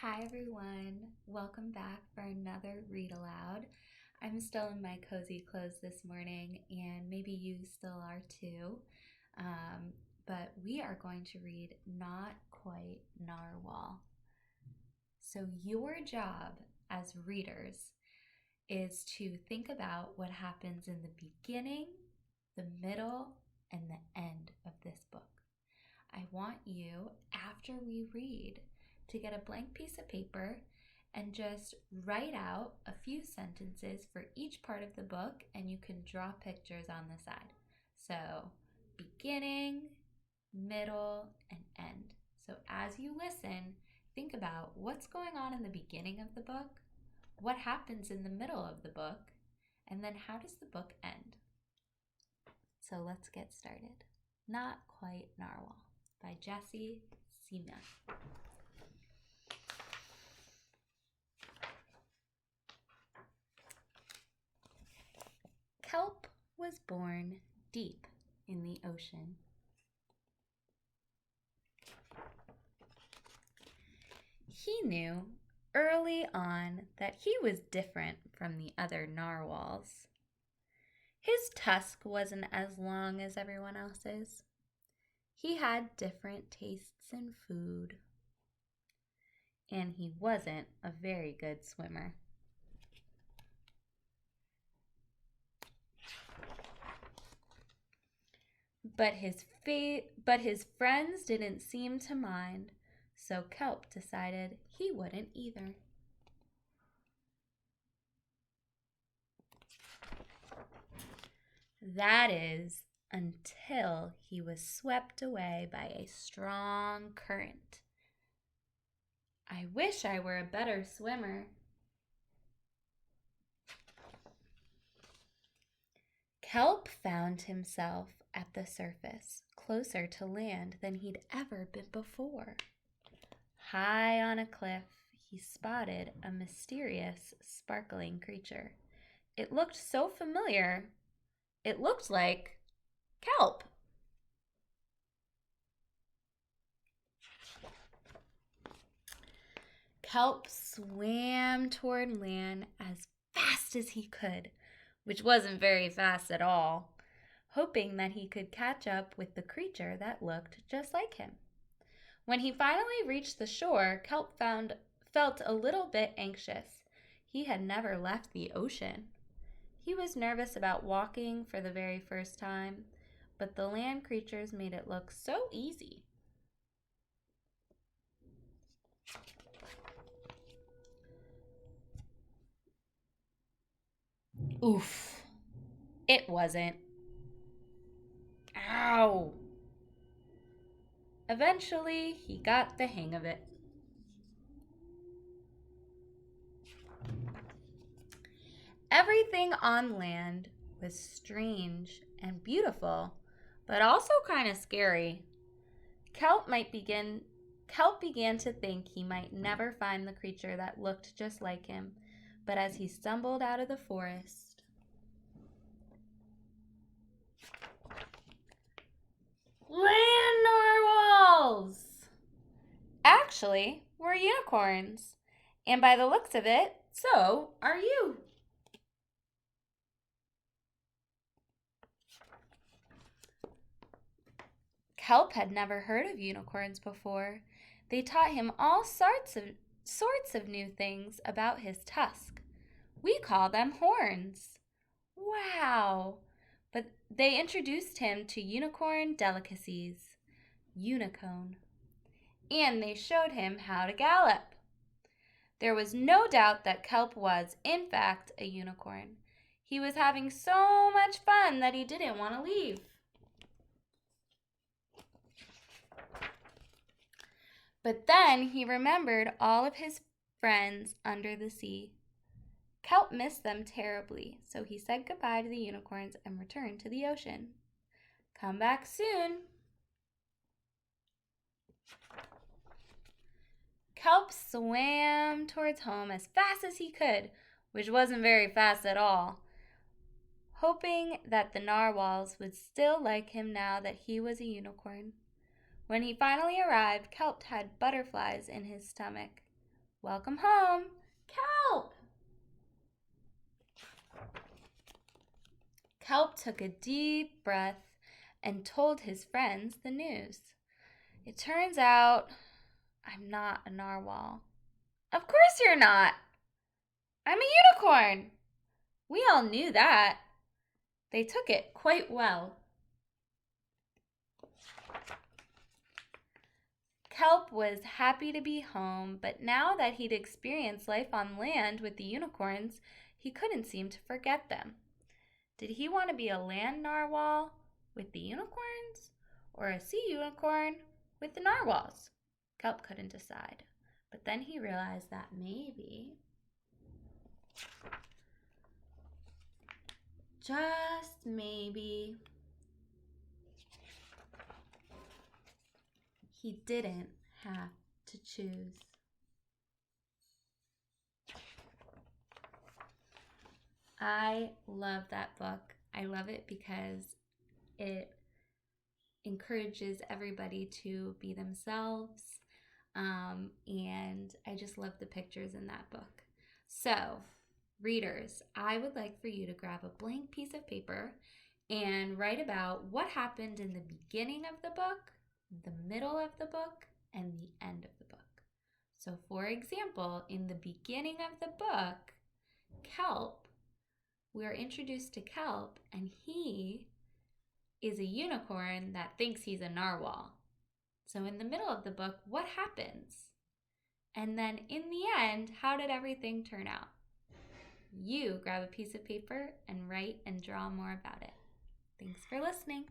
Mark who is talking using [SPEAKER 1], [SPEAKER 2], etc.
[SPEAKER 1] Hi everyone, welcome back for another read aloud. I'm still in my cozy clothes this morning, and maybe you still are too. But we are going to read Not Quite Narwhal. So, your job as readers is to think about what happens in the beginning, the middle, and the end of this book. I want you, after we read, to get a blank piece of paper and just write out a few sentences for each part of the book, and you can draw pictures on the side. So, beginning, middle, and end. So, as you listen, think about what's going on in the beginning of the book, what happens in the middle of the book, and then how does the book end? So, let's get started. Not Quite Narwhal by Jessie, Sima. Kelp was born deep in the ocean. He knew early on that he was different from the other narwhals. His tusk wasn't as long as everyone else's. He had different tastes in food. And he wasn't a very good swimmer. But his friends didn't seem to mind, so Kelp decided he wouldn't either. That is, until he was swept away by a strong current. I wish I were a better swimmer. Kelp found himself at the surface, closer to land than he'd ever been before. High on a cliff, he spotted a mysterious, sparkling creature. It looked so familiar. It looked like kelp. Kelp swam toward land as fast as he could, which wasn't very fast at all, hoping that he could catch up with the creature that looked just like him. When he finally reached the shore, Kelp felt a little bit anxious. He had never left the ocean. He was nervous about walking for the very first time, but the land creatures made it look so easy. Oof. It wasn't. Ow! Eventually, he got the hang of it. Everything on land was strange and beautiful, but also kind of scary. Kelp began to think he might never find the creature that looked just like him, but as he stumbled out of the forest, land narwhals! Actually, we're unicorns. And by the looks of it, so are you. Kelp had never heard of unicorns before. They taught him all sorts of new things about his tusk. We call them horns. Wow! But they introduced him to unicorn delicacies, unicone, and they showed him how to gallop. There was no doubt that Kelp was, in fact, a unicorn. He was having so much fun that he didn't want to leave. But then he remembered all of his friends under the sea. Kelp missed them terribly, so he said goodbye to the unicorns and returned to the ocean. Come back soon. Kelp swam towards home as fast as he could, which wasn't very fast at all, hoping that the narwhals would still like him now that he was a unicorn. When he finally arrived, Kelp had butterflies in his stomach. Welcome home, Kelp! Kelp took a deep breath and told his friends the news. It turns out I'm not a narwhal. Of course you're not. I'm a unicorn. We all knew that. They took it quite well. Kelp was happy to be home, but now that he'd experienced life on land with the unicorns, he couldn't seem to forget them. Did he want to be a land narwhal with the unicorns or a sea unicorn with the narwhals? Kelp couldn't decide, but then he realized that maybe, just maybe, he didn't have to choose. I love that book. I love it because it encourages everybody to be themselves. And I just love the pictures in that book. So, readers, I would like for you to grab a blank piece of paper and write about what happened in the beginning of the book, the middle of the book, and the end of the book. So, for example, in the beginning of the book, Kelp, we are introduced to Kelp, and he is a unicorn that thinks he's a narwhal. So in the middle of the book, what happens? And then in the end, how did everything turn out? You grab a piece of paper and write and draw more about it. Thanks for listening.